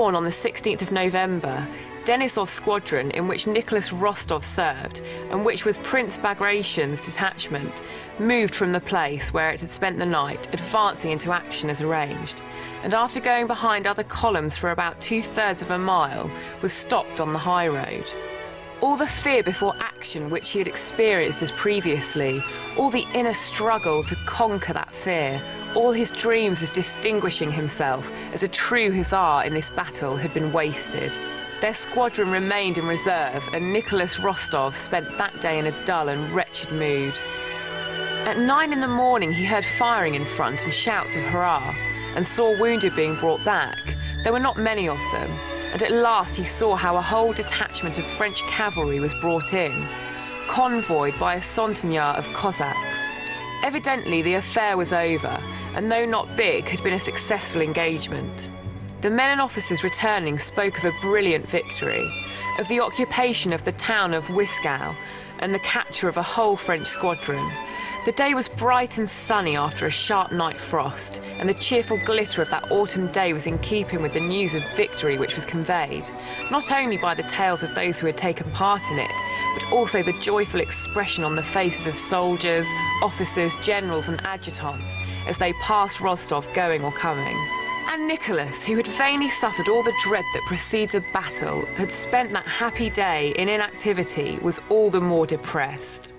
dawn on the 16th of November, Denisov's squadron, in which Nicholas Rostov served, and which was Prince Bagration's detachment, moved from the place where it had spent the night, advancing into action as arranged, and after going behind other columns for about 2/3 of a mile, was stopped on the high road. All the fear before action which he had experienced as previously, all the inner struggle to conquer that fear, all his dreams of distinguishing himself as a true hussar in this battle had been wasted. Their squadron remained in reserve, and Nicholas Rostov spent that day in a dull and wretched mood. At 9 in the morning he heard firing in front and shouts of hurrah, and saw wounded being brought back. There were not many of them, and at last he saw how a whole detachment of French cavalry was brought in, convoyed by a centenaire of Cossacks. Evidently the affair was over, and though not big, had been a successful engagement. The men and officers returning spoke of a brilliant victory, of the occupation of the town of Wiskow, and the capture of a whole French squadron. The day was bright and sunny after a sharp night frost, and the cheerful glitter of that autumn day was in keeping with the news of victory which was conveyed, not only by the tales of those who had taken part in it, but also the joyful expression on the faces of soldiers, officers, generals and adjutants as they passed Rostov going or coming. And Nicholas, who had vainly suffered all the dread that precedes a battle, had spent that happy day in inactivity, was all the more depressed.